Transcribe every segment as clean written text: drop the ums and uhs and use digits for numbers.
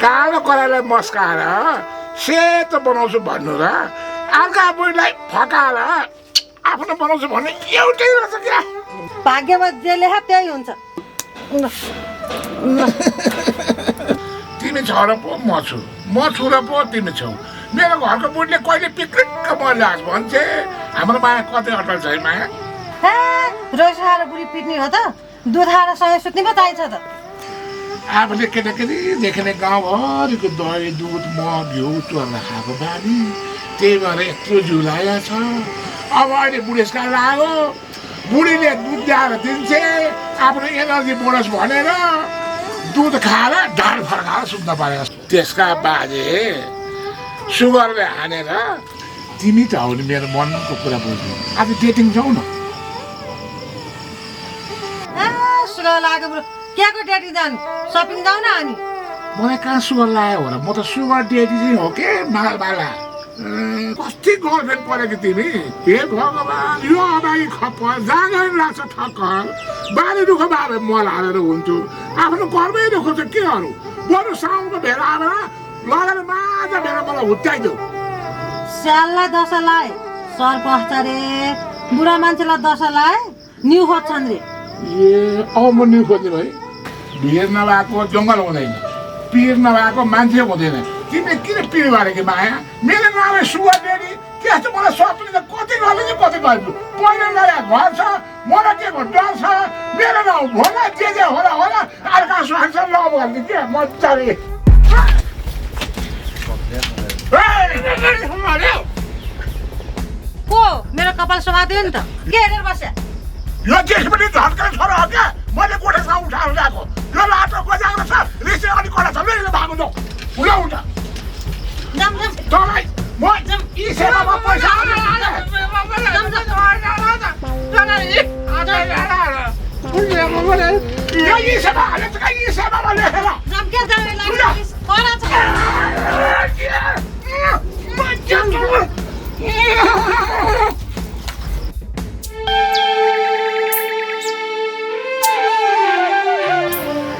कालो कराईलाई मस्काएर सेतो बनाउँछु भन्नु र अर्का बुढीलाई फकाएर आफ्नो बनाउँछु भन्ने एउटै रहेछ क्या। भाग्यमा जे लेखा त्यही हुन्छ। तिमी छ र पो म छु र पो तिमी छौ। मेरो घरको बुढीले कहिले पिक्रिक्क मर्लास भन्छे। हाम्रो माया कतै अटल छ है माया। रोज खाएर बुढी पिट्ने हो त, दुध खाएर सँगै सुत्ने पो चाहिन्छ त। आफूले केटाकेटीदेखि नै गाउँभरिको दही दुध मह घिउ चोर्न खाएको बानी, त्यही भएर यत्रो जिउ लागेको छ। अब अहिले बुढेसकाल लाग्यो, बुढीले दुध ल्याएर दिन्छे आफ्नो एनर्जी बोनस भनेर दुध खाएर ढाड फर्काएर सुत्न पारेको। त्यसका बाजे सुगरले हानेर तिमी त हो नि मेरो मनको कुरा बुझ्नु। आज डेटिङ जाउँ न। सुगर लाग्यो बुढो, केको डेटी जानु? सपिङ जाऊ न अनि। मलाई कहाँ सुगर लाग्यो होला, म त सुगर डेटी चाहिँ हो के मालबाला। कति गर्लफ्रेन्ड पऱ्यो कि तिमी? हे भगवान्, यो अगाडि खप्पर जाँदै लाग्छ ठक्कर। बारी दुःख बारे मल हालेर हुन्छु, आफ्नो कर्मै दुःख छ के अरू। बरु साउनको भेला आएर लगेर माझा भेला मलाई हुत्याइदेऊ। स्याललाई दशा लाए सर पस्छ रे, बुढा मान्छेलाई दशा लाए न्यु खोज्छन् रे। ए अब म न्यु खोज्ने भाइ। भिर नभएको जङ्गल हुँदैन, पिर नभएको मान्छे हुँदैन। तिमीले किन पिर गरे कि माया? मेरो नामै सुगर डेडी त्यस्तो मलाई सपनी त कति गर्नु कि कति गर्नु। पहिलो नयाँ घर छ, मलाई के को डर छ? मेरो नाउँ होला जे होला अर्का स्वान्छ लभ गर्ने के मजाले। को मेरो कपाल समात्यो नि त, के हेरेर बस्या? यो देश पनि झट्का छोरा हो क्या। मैले कोठेसँग उठाएर ल्याएको यो लाटो बजाएको छ, रिसे अनि कडा छ मेरो भागो जाऊ। उला उल्टा जाम तँलाई म यी सेवामा पैसा यी सेवा हालेछ क्या, यी सेवामा लेखेर जाम के जाने लाग्यो परा छ।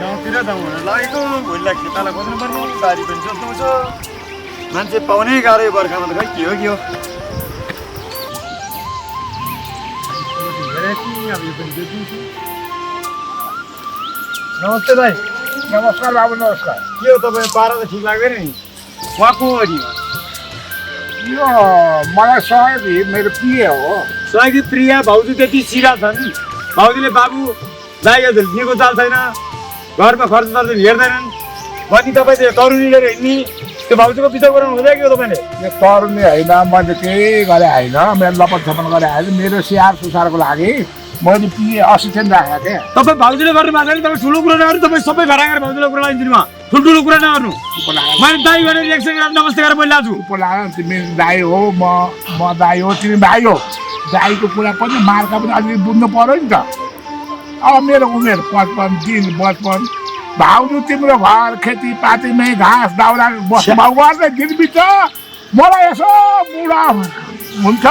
गाउँतिर लागेको भोलिलाई खेतालाई खोज्नु पर्ने, बारी पनि जोत्नु छ, मान्छे पाउनै गाह्रो बर्खामा त खै के हो के हो। नमस्ते भाइ। नमस्कार बाबु, नमस्कार। के हो तपाईँ पारा त ठिक लाग्दैन नि, उहाँ को हो नि? यो मलाई सहयोगी मेरो प्रिय हो। सहयोगी प्रिया भाउजू त्यति सिधा छन्, भाउजूले बाबु दाइहरूले दिएको चाल छैन, घरमा खर्च चाल्छ हेर्दैनन् भनी तपाईँ त्यो तरुनी लिएर हिँड्ने त्यो भाउजूको पिछा गराउनु हुँदैन कि हो तपाईँले? यो तरुनी होइन, मैले केही गरे होइन, मेरो लपट छपन गरे होइन। मेरो स्याहार सुसारको लागि मैले पिए असिस्टेन्ट राखेको थिएँ। तपाईँ भाउजूले गर्नु भएको छैन, तपाईँ ठुलो कुरा नगर्नु, तपाईँ सबै घराएर भाउजूले कुरा लाइदिनु मा ठुल्ठुलो कुरा नगर्नु। मैले दाइ गरेर रिएक्सन गरेर नमस्ते गरेर बोलिरहेको छु। पो लाग्यो तिमी दाइ हो, म दाइ हो, तिमी भाइ हो। दाइको कुरा पनि मार्का पनि अलिकति बुझ्नु पर्यो नि त। अब मेरो उमेर 55 दिन 55, भाउजू तिम्रो घर खेतीपातीमै घाँस दाउरा बस्नु गर्दै दिन बित्छ। मलाई यसो बुढा हुन्छ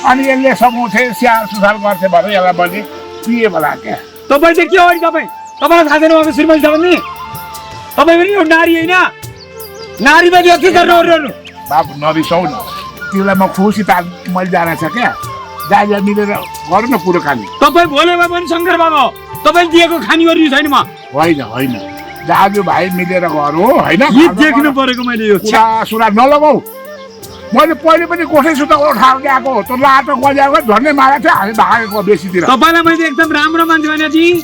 अनि यसले सघाउँथे स्याहार सुसार गर्थे भने यसलाई मैले पिए होला क्या। तपाईँ चाहिँ के हो तपाईँ? तपाईँलाई थाहा छैन उहाँको श्रीमती छ भने? तपाईँ पनि एउटा नारी होइन, नारीमाथि अत्याचार नगर्नु। बाबु नरिसाउ न, तिमीलाई म खुसी पार मैले जाने छ क्या। दाइले मिलेर गरौँ न कुरोकानी। तपाईँ भोले बाबा पनि शङ्कर बाबा हो, तपाईँले दिएको खानी गर्नु छैन म। होइन दाजुभाइ मिलेर गरौँ होइन। देख्नु परेको मैले यो सुरा नलगाऊ। मैले पहिले पनि कोठै सुता उठाएर ल्याएको हो, त्यो लाटो गजाएको झन्डै मारेको थियो, हामी भागेको बेसीतिर। तपाईँलाई मैले एकदम राम्रो मान्छे भने थिएँ,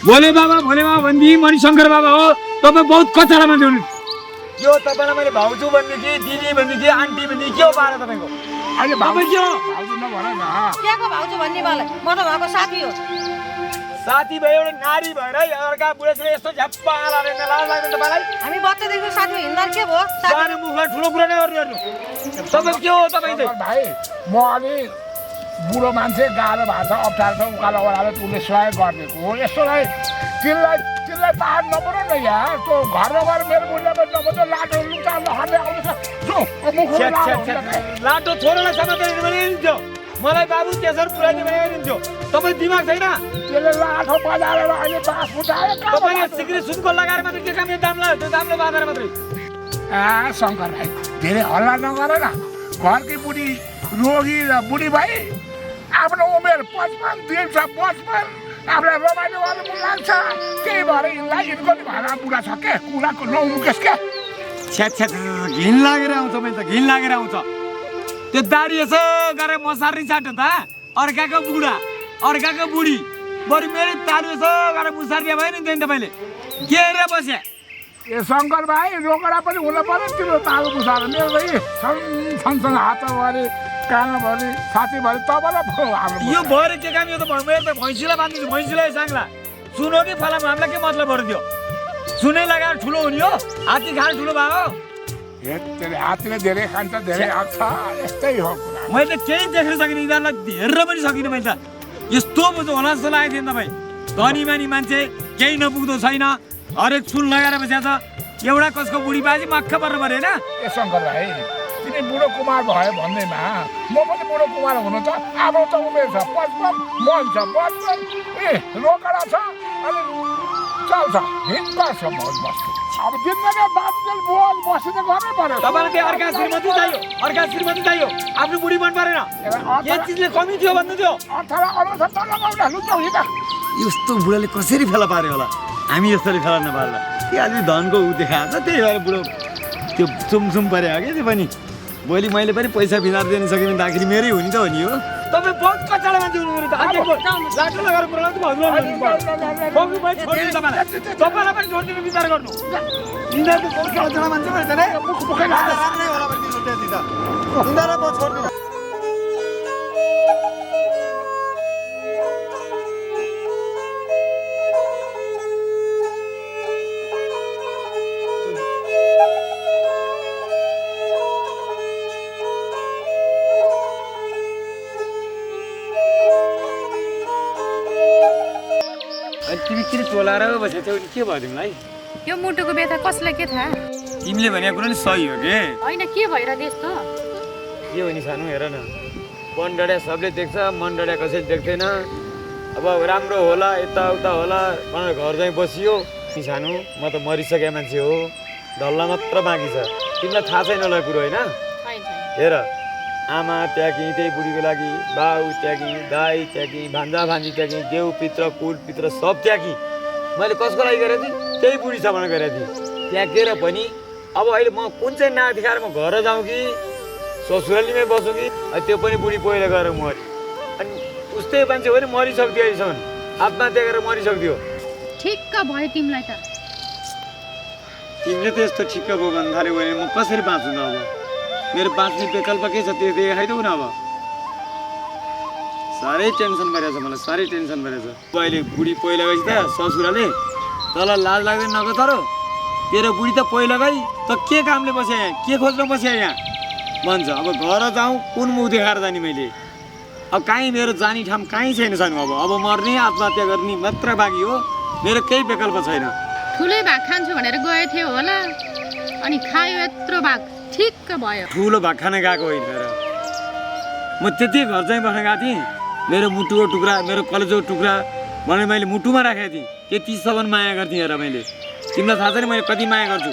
भोले बाबा भनिदिएँ, म नि शङ्कर बाबा हो। तपाईँ बहुत कचाडा मान्छे हुनु। यो तपाईँलाई मैले भाउजू भन्ने थिएँ, दिदी भन्ने थिएँ, आन्टी भन्ने के हो पारा तपाईँको? अहिले तपाईँ के हो? भाउजू नभन न। केको भाउजू भन्ने मलाई? म त उहाँको साथी हो। साथी भयो एउटा नारी भएर अर्का बुढेसले यस्तो झ्याप्पा लाएर लाज लाग्दैन तपाईँलाई? हामी बच्चादेखि साथी हिँड्दा के भयो? सानो मुखलाई ठुलो कुरा नै गर्नु। तपाईँ के हो? तपाईँ चाहिँ भाइ म अलि बुढो मान्छे, गाह्रो भएको छ, अप्ठ्यारो छ, उकालो ओह्रालो उसले सहयोग गरिदिएको हो। यसोलाई तिमीलाई पाहाड नपऱ्यो न यहाँ। त्यो घरमा गएर मेरो बुढीलाई पनि नभन्छ, लाटो लुटा लहर्दै आउँदैछ। लाटो छोरोलाई समातेर भने मलाई बाबु त्यसरी पुऱ्याइदियो भने दिन्थ्यो तपाईँ दिमाग छैन त्यसले लाठो बजारेर अहिले बास फुटायो तपाईँले सिक्री सुनको लगाएर मात्रै के काम दाम लाग्यो त्यो दामले बाँधेर मात्रै शङ्कर भाइ धेरै हल्ला नगर न घरकी बुढी रोगी र बुढी भाइ आफ्नो उमेर 55 दिन्छ 55 आफूलाई रमाइलो गर्नु मन लाग्छ त्यही भएर यिनलाई यिनको नि भाडा बुढा छ के कुराको नौमुकेस के छ्या घिन लागेर आउँछ मैले त घिन लागेर आउँछ त्यो दाडी यसो गरेर मसारी चाट्यो त अर्काको बुढा अर्काको बुढी बरु मेरो तालु यसो गरेर मुसारिया भयो नि त्यही तपाईँले के रे बस्या ए शङ्कर भाइ रोकडा पनि हुन पर्यो तिम्रो तालु मुसार मेरो भाइ सँग हातभरि कानभरि छातीभरि तपाईँलाई भयो हाम्रो यो भएर के काम यो त मेरो त भैँसीलाई बाँधिदिन्छु भैँसीलाई साङ्ला सुनो कि फलाम हामीलाई के मतलब थियो सुनै लगाएर ठुलो हुने हो हात्ती खाएर ठुलो भयो हात्तीले धेरै खान्छ धेरै आउँछ यस्तै हो कुरा मैले त केही देख्न सकिनँ यिनीहरूलाई हेर्न पनि सकिनँ मैले त यस्तो बुझ्नु होला जस्तो लागेको थियो नि तपाईँ धनी मानी मान्छे केही नपुग्दो छैन हरेक सुन लगाएर बसेको छ एउटा कसको बुढी बाजी मक्ख पर्नु पऱ्यो होइन ए शङ्कर भाइ तिमी बुढो कुमार भयो भन्दैमा म पनि बुढो कुमार हुनु त अब त उमेर छ 55 मन छ 55 ए रोकडा छ अनि चल्छ हिँड्छ मौज मस्ती अब जिन्दगी बाबुजल बोल बसी त गर्नै पर्यो तपाईँलाई त्यो अर्का श्रीमती चाहियो आफ्नो बुढी मन परेन के चिजले कमी थियो भन्नु थियो अर्थात् अनुसार नलगाउन लुचाउ हिँड यस्तो बुढाले कसरी फेला पार्यो होला हामी यस्तोले फेला नपारेर त्यो अलि धनको ऊ देखाएको छ त्यही भएर बुढो त्यो सुमसुम परे हो कि त्यो पनि भोलि मैले पनि पैसा भिनार दिन सकेँ भने आखिर मेरै हो नि त हो नि हो तपाईँ बहुत कचाडा मान्छे हुनुहुँदो त लाटो लगाएर पुऱ्याउनु तपाईँलाई पनि छोडिदिनु विचार गर्नु यिनीहरूको बहुत कचाडा मान्छे भयो त छोडिदिनु तिमी किन टोलाएर बसेको थियौ के भयो तिमीलाई यो मुटुको व्यथा कसलाई के थाहा तिमीले भनेको कुरा नि सही हो के होइन के भइरहेको यस्तो के हो नि सानो हेर न मन डढ्या सबले देख्छ मन डढ्या कसैले देख्दैन अब राम्रो होला यताउता होला भनेर घर चाहिँ बसियो नि सानो म त मरिसकेको मान्छे हो डल्ला मात्र बाँकी छ तिमीलाई थाहा छैन होला कुरो होइन हेर आमा त्यागी त्यही बुढीको लागि बाउ त्यागी दाई त्यागी भान्जा भान्जी त्यागी देउ पित्र कुल पित्र सब त्यागी मैले कसको लागि गरेको थिएँ त्यही बुढी छ भनेर गरेको थिएँ त्यागेर पनि अब अहिले म कुन चाहिँ नाक देखाएर म घर जाउँ कि ससुरालीमै बसौँ कि त्यो पनि बुढी पहिला गएर मऱ्यो अनि उस्तै मान्छे हो नि मरिसक्थ्यो अहिलेसम्म आत्महत्या गरेर मरिसक्थ्यो ठिक्क भयो तिमीलाई त तिमीले त यस्तो ठिक्क भयो भन्नु थाल्यो भने म कसरी बाँच्छु त अब मेरो बाँच्ने विकल्प के छ त्यो देखाइदेऊ न अब साह्रै टेन्सन भइरहेछ मलाई साह्रै टेन्सन भइरहेछ अहिले बुढी पहिला गएपछि त ससुराले तँलाई लाज लाग्दैन नगयो तर तेरो बुढी त पहिला गई त के कामले बस्या यहाँ के खोज्न बस्या यहाँ भन्छ अब घर जाउँ कुन मुख देखाएर जाने मैले अब कहीँ मेरो जाने ठाउँ कहीँ छैन सानो अब मर्ने आत्महत्या गर्ने मात्र बाँकी हो मेरो केही विकल्प छैन ठुलै भाग खान्छु भनेर गए थियो होला अनि खायो यत्रो भाग ठिक्क भयो ठुलो भाग खान गएको होइन र म त्यति घर चाहिँ बस्न गएको थिएँ मेरो मुटुको टुक्रा मेरो कलेजको टुक्रा भनेर मैले मुटुमा राखेको थिएँ त्यतिसम्म माया गर्थेँ हेर मैले तिमीलाई थाहा छैन मैले कति माया गर्छु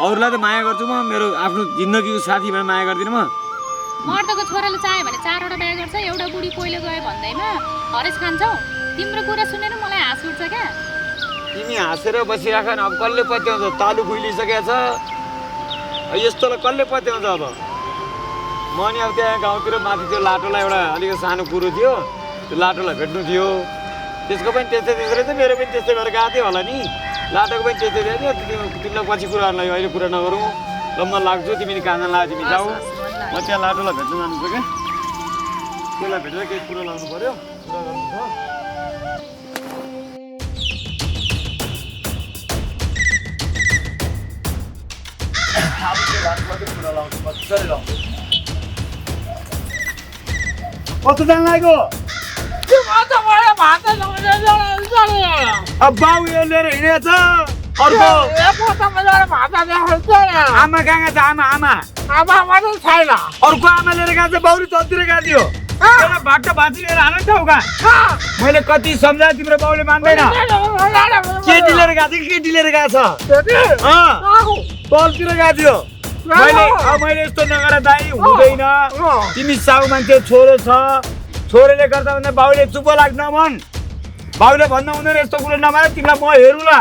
अरूलाई त माया गर्छु म मेरो आफ्नो जिन्दगीको साथी भनेर माया गर्दिनँ म मर्दको छोराले चाह्यो भने 4वटा बिहे गर्छ एउटा बुढी पहिलो गयो भन्दैमा हरेस खान्छौ तिम्रो कुरा सुनेर मलाई हाँस उठ्छ क्या तिमी हाँसेर बसिराख न अब कसले पत्याउँछ तालु खुइलिसकेको छ यस्तोलाई कसले पत्याउँछ अब म नि अब त्यहाँ गाउँतिर माथि त्यो लाटोलाई एउटा अलिकति सानो कुरो थियो त्यो लाटोलाई भेट्नु थियो त्यसको पनि त्यस्तै रहेछ मेरो पनि त्यस्तै भएर गएको थियो होला नि लाटोको पनि त्यस्तै थियो तिमीलाई पछि कुराहरूलाई अहिले कुरा नगरौँ ल म लाग्छु तिमीले कहाँ लाग्यो तिमी जाऊ म त्यहाँ लाटोलाई भेट्नु जानु छ क्या त्यसलाई भेटेर केही कुरो लाउनु पऱ्यो कुरा गर्नु छ कस्तो जान लाग्यो अब बाउ यो लिएर हिँडेछ अर्को आमा कहाँ गएको छ आमा आमा मात्रै छैन अर्को आमा लिएर गएको छ बाउले चलतिर गएको थियो त्यसलाई बाटो भाँचिएर हान नि टाउका मैले कति सम्झाएँ तिम्रो बाउले मान्दैन केटी लिएर गएको थियो कि केटी लिएर गएको छ तलतिर गएको थियो मैले यस्तो नगर दाइ हुँदैन तिमी साउ मान्छे छोरो छ छोरोले गर्दा भन्दा बाउले चुप लाग् नभन् बाउले भन्दा हुँदैन यस्तो कुरो नमाने तिमीलाई म हेरौँला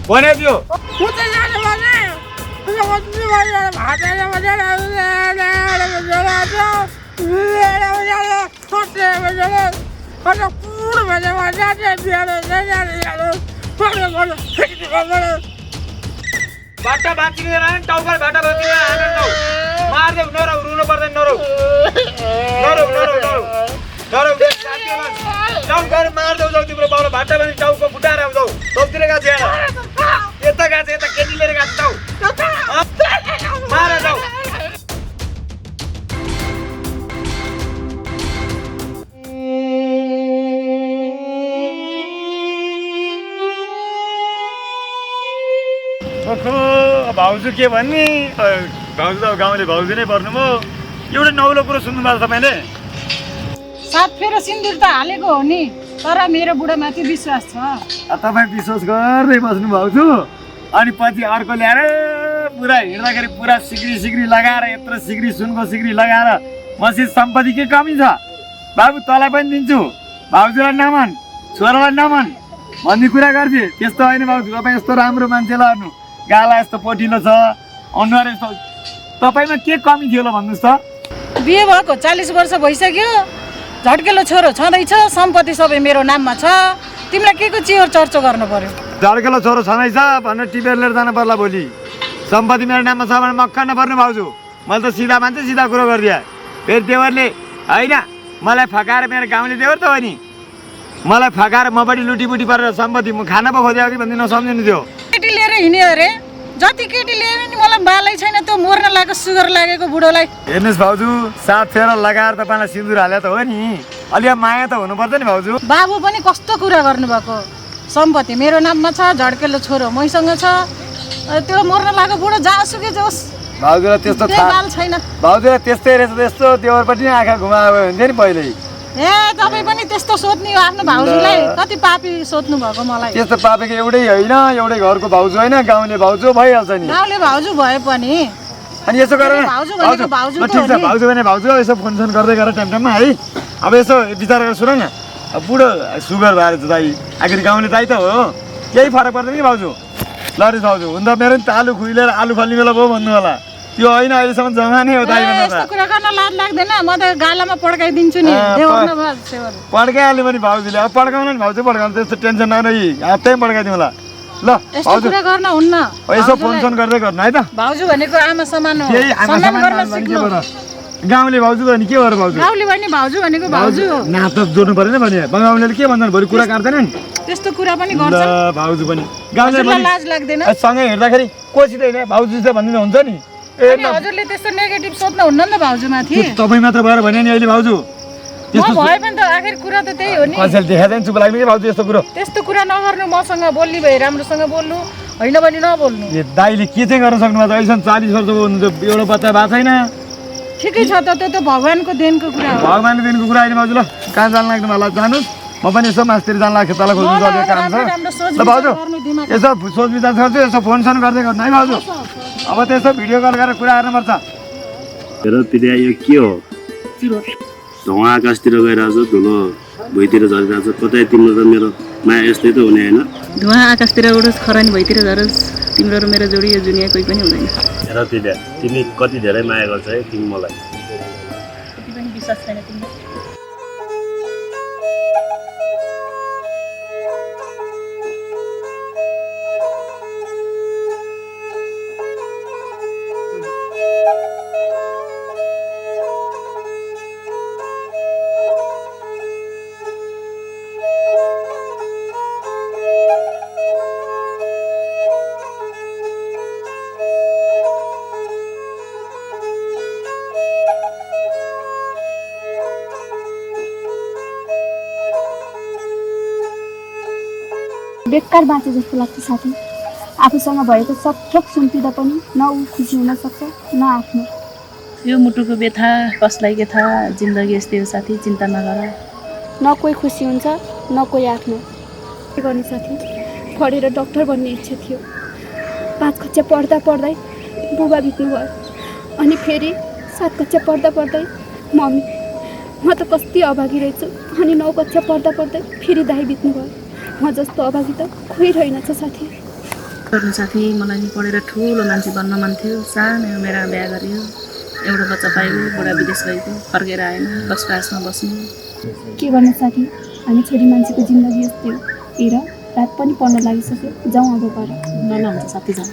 भने थियो बाटा बाँचिएर टाउका बाटा बाँचिएर मार्देऊ नरौ रुनु पर्दैन नरौ टाउका मार्देऊ जाऊ तिम्रो बाउले भाटा बाँधि टाउको फुटाएर आउँछौ तौतिर गएको छैन यता गएको छ यता केटी लिएर गएको छौ मार जाऊ भाउजू के भन्ने भाउजू त गाउँले भाउजू नै पर्नुभयो एउटा नौलो कुरो सुन्नुभयो तपाईँले सात फेर सिन्दुर त हालेको हो नि तर मेरो बुढामाथि विश्वास छ तपाईँ विश्वास गर्दै बस्नु भाउजू अनि पछि अर्को ल्याएर पुरा हिँड्दाखेरि पुरा सिक्री लगाएर यत्रो सुनको सिक्री लगाएर मसित सम्पत्ति के कमी छ बाबु तँलाई पनि दिन्छु भाउजूलाई नमान छोरालाई नमान भन्ने कुरा गर्थे त्यस्तो होइन भाउजू तपाईँ यस्तो राम्रो मान्छेलाई हेर्नु गाला यस्तो पोटिलो छ अनुहार यस्तो तपाईँमा के कमी थियो ल भन्नुहोस् त बिहे भएको 40 वर्ष भइसक्यो झड्केलो छोरो छँदैछ सम्पत्ति सबै मेरो नाममा छ तिमीलाई के को चियर चर्चा गर्नु पर्यो झड्केलो छोरो छँदैछ भनेर टिपेर लिएर जानु पर्ला भोलि सम्पत्ति मेरो नाममा छ भने मक्का नपर्नु भाउजू मैले त सिधा मान्छे सिधा कुरो गरिदिएँ फेरि देवरले होइन मलाई फकाएर मेरो गाउँले देवर त हो नि मलाई फकाएर मपट्टि लुटीबुटी परेर सम्पत्ति म खाना पो खोजेको कि भन्ने नसम्झिनु थियो केटी लिएर हिँड्यो अरे जति केटी ल्यायो नि मलाई बालै छैन त्यो मर्न लागेको सुगर लागेको बुढोलाई हेर्नुहोस् भाउजू साथ फेर लगाएर तपाईँलाई सिन्दुर हाले त हो नि अलि माया त हुनुपर्छ नि भाउजू बाबु पनि कस्तो कुरा गर्नुभएको सम्पत्ति मेरो नाममा छ झड्केलो छोरो मैसँग छ त्यो मर्न लागेको बुढो जहाँसुकै जोस् भाउजूलाई त्यस्तो बाल छैन भाउजूलाई त्यस्तै रहेछ त्यस्तो देवरपट्टि आँखा घुमाएको हुन्थ्यो नि पहिल्यै ए तपाईँ पनि त्यस्तो सोध्ने हो आफ्नो भाउजूलाई कति पापी सोध्नु भएको मलाई त्यस्तो पापेको एउटै होइन एउटै घरको भाउजू होइन गाउँले भाउजू भइहाल्छ नि गाउँले भाउजू भए पनि अनि यसो गरेर भाउजू भनेको भाउजू ठिक छ भाउजू भने भाउजू यसो फोन गरेदै गर टाइममा है अब यसो विचार गरेर सुन न बुढो सुगर भएर दाइ आखिर गाउँले दाइ त हो केही फरक पर्दैन कि भाउजू ल रे भाउजू हुन त मेरो नि त आलु खुइलेर आलु फल्ने बेला भयो भन्नु होला त्यो होइन अहिलेसम्म जमानै हो दाइ भन्नु यस्तो कुरा गर्न लाज लाग्दैन म त गालामा पड्काइदिन्छु नि देवर नभए पड्काइहाल्यो भने भाउजूले अब पड्काउनु नि भाउजू पड्काउनु त्यस्तो टेन्सन नगरी हप्तै पड्काइदिउँ होला ल यस्तो कुरा गर्न हुन्न यसो फोन गर्दै गर्नु है त भाउजू भनेको आमा समान हो केही आमा समान गाउँले भाउजू त नि के भएर भाउजू गाउँले भने भाउजू भनेको भाउजू हो नाम त जोड्नु पर्दैन भने गाउँले के भन्छन् भोलि कुरा काट्दैनन् त्यस्तो कुरा पनि गर्छ भाउजू पनि गाउँले लाज लाग्दैन सँगै हिँड्दाखेरि कोसित होइन भाउजू चाहिँ भन्दिनु हुन्छ नि अनि हजुरले त्यस्तो नेगेटिभ सोच्नु हुन्न नि त भाउजूमाथि तपाईँ मात्र भएर भने नि अहिले भाउजू म भए पनि त आखिर कुरा त त्यही हो नि कसैले देखादैन चुप लाग्ने कि भाउजू यस्तो कुरो त्यस्तो कुरा नगर्नु मसँग बोल्ने भए राम्रोसँग बोल्नु होइन भने नबोल्नु ए दाइले के चाहिँ गर्न सक्नु भएको अहिलेसम्म 40 वर्षको हुनुहुन्छ एउटा बच्चा भएको छैन ठिकै छ त त्यो त भगवानको देनको कुरा हो भगवानको दिनको कुरा होइन भाउजू ल कहाँ जानु लाग्नु मलाई जानुहोस् म पनि यसो मास्तिर जानु लाग्छ तल खोज्नु गर्ने काम छ ल भाउजू यसो सोच विचार गर्छु यसो फोन गर्दै गर्नु है भाउजू अब त्यसो भिडियो कल गरेर कुरा गर्नुपर्छ हेर पिता यो के हो धुवा आकाशतिर गइरहेको छ धुलो भुइँतिर झरिरहेको छ कतै तिम्रो र मेरो माया यस्तै त हुने होइन धुवा आकाशतिर उडोस् खरानी भइतिर झरोस् तिम्रो र मेरो जोडी यो दुनियाँ कोही पनि हुँदैन हेर पिता तिमी कति धेरै माया गर्छ है तिमी मलाई कति पनि विश्वास छैन तिमीलाई बेकार बाँचे जस्तो लाग्छ साथी आफूसँग भएको सब थोक सुम्पिँदा पनि न ऊ खुसी हुन सक्छ न आफ्नो यो मुटुको व्यथा कसलाई के थाहा, जिन्दगी यस्तै हो साथी, चिन्ता नगर। न कोही खुसी हुन्छ न कोही आफ्नो। के गर्ने साथी, पढेर डक्टर बन्ने इच्छा थियो। 5 कक्षा पढ्दा पढ्दै बुबा बित्नुभयो। अनि फेरि 7 कक्षा पढ्दा पढ्दै मम्मी। म त कति अभागी रहेछु। अनि 9 कक्षा पढ्दा पढ्दै फेरि दाइ बित्नुभयो। म जस्तो अभागी त कोही रहेनछ साथी। गर्नु साथी, मलाई नि पढेर ठुलो मान्छे बन्न मन थियो। सानो उमेरमा बिहा गरियो, एउटा बच्चा पाइयो, बुढा विदेश गएको, फर्केर आएन, बसपासमा बस्नु। के गर्ने साथी, हामी छोरी मान्छेको जिन्दगी यस्तै हो। हेर रात पनि पढ्न लागिसक्यो, जाउँ अब घर। ल हुन्छ साथी, जाउँ।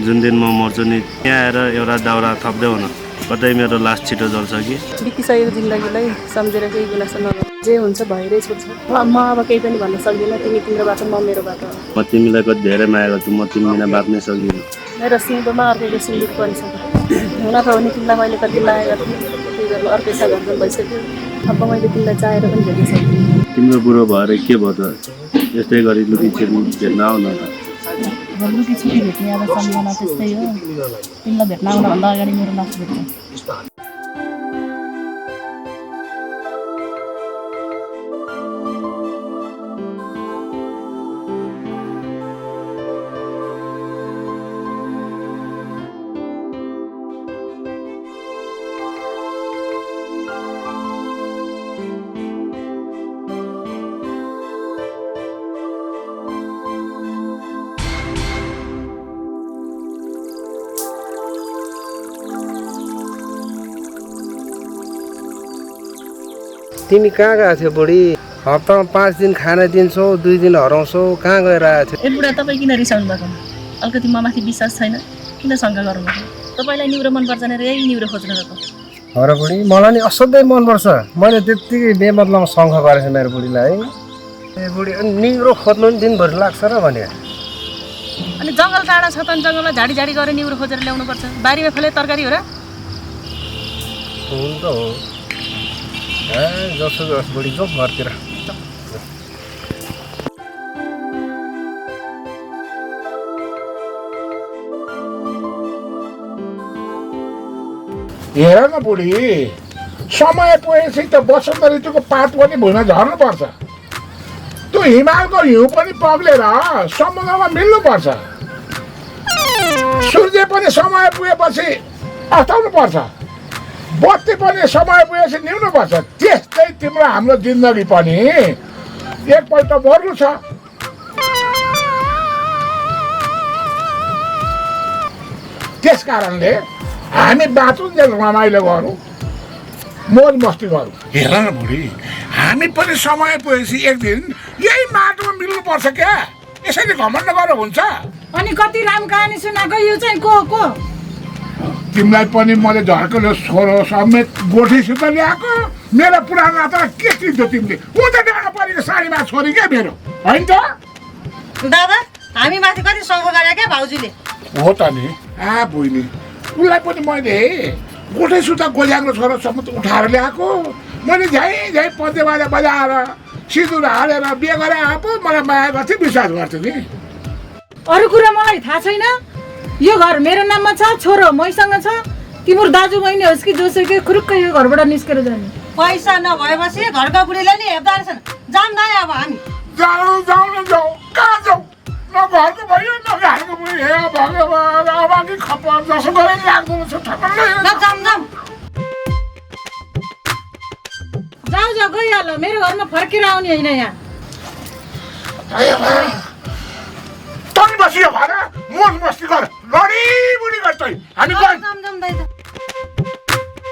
जुन दिन म मर्छु नि यहाँ आएर एउटा दाउरा थप्दै हुन, कतै मेरो लास छिटो जल्छ कि। बितिसकेको जिन्दगीलाई सम्झेर केही गुनासो नगर, जे हुन्छ भएरै छुट्छ। म अब केही पनि भन्न सक्दिनँ। तिमी तिम्रो बाटो, म मेरो बाटो। म तिमीलाई कति धेरै माया गर्छु, म तिमी बिना बाँच्नै सक्दिनँ। मेरो सिउँदोमा अर्कैको सिन्दुर परिसक्यो। हुन त भने तिमीलाई मैले कति माया गर्थेँ, त्यही गर्नु अर्कैसँग घर भइसक्यो। अब मैले तिमीलाई चाहेर पनि भेट्न सक्दिनँ। तिम्रो बुढो भएर के भयो त? यस्तै गरी लुकी छिर्नु भेट्न आऊ न त। लुकी छिटी भेट्ने अब सम्झना त्यस्तै हो। तिमीलाई भेट्न आउनुभन्दा अगाडि मेरो लास भेट्छ। तिमी कहाँ गएको थियो बुढी? हप्तामा 5 दिन खाना दिन्छौ, 2 दिन हराउँछौ, कहाँ गएर आएको थियो? ए बुढा, तपाईँ किन रिसाउनु भएको? अलिकति म माथि विश्वास छैन, किन शङ्का गर्नुभएको? तपाईँलाई निउरो मनपर्छ भने यही निउरो खोज्नु भएको। हो र बुढी, मलाई नि असाध्यै मनपर्छ। मैले त्यत्तिकै बेमतलबमा शङ्का गरेको छु मेरो बुढीलाई। ए बुढी, निउरो खोज्नु नि दिनभरि लाग्छ र भने। अनि जङ्गल टाढा छ त, जङ्गलमा झाडी झाडी गरेर निउरो खोजेर ल्याउनुपर्छ। बारीमा फले तरकारी हो र? हुन त हो। जसो जस बुढी, जाउँ घरतिर। हेर न बुढी, समय पुगेपछि त वसन्त ऋतुको पात पनि भुइँमा झर्नुपर्छ। त्यो हिमालको हिउँ पनि पग्लेर समुद्रमा मिल्नुपर्छ। सूर्य पनि समय पुगेपछि अस्ताउनु पर्छ। बत्ती पनि समय पुगेपछि निउनुपर्छ। त्यस्तै तिम्रो हाम्रो जिन्दगी पनि एकपल्ट मर्नु छ। त्यस कारणले हामी बाँचुन्जेल रमाइलो गरौँ, मोज मस्ती गरौँ। हेर न बुढी, हामी पनि समय पुगेपछि एक दिन यही माटोमा मिल्नुपर्छ क्या। यसरी घमण्ड गरेर हुन्छ? अनि कति राम कहानी सुनाएको, यो चाहिँ को? तिमीलाई पनि मैले झर्कलो छोरो समेत गोठीसित ल्याएको। मेरो पुरानो नाता के चिन्छौ तिमीले? ऊ त डाँडा परेको साडीमा छोरी क्या मेरो, होइन त? दादा, हामी माथि कति शङ्का गरे क्या भाउजूले? हो त नि। बहिनी, उसलाई पनि मैले गोठे सुता गोल्याङ्गो छोरो समेत उठाएर ल्याएको। मैले झै पद्य बाजा बजाएर सिन्दुर हालेर बिहे गरेर आएको। मलाई माया गर्थेँ, विश्वास गर्थेँ नि। अरू कुरा मलाई थाहा छैन। यो घर मेरो नाममा छ, छोरो मैसँग छ। तिम्रो दाजु बहिनी होस् कि जोसुकै खुरुक्कै यो घरबाट निस्केर जाने। पैसा नभएपछि घरका बुढीले नि हेप्दा रहेछन्। जान्दा अब हामी जाउँ न जाउँ, कहाँ जाउँ? न घरको भयो न घरको भयो। हे भगवान्, अब कि खपर जसो गरेर लाग्दो रहेछ ठक्कै। जाऊ गइहाल, मेरो घरमा फर्केर आउने होइन यहाँ। तनी बसियो भएर मोज मस्ती गर, लडी बुढी गर्छ। हामी जाम दाइ।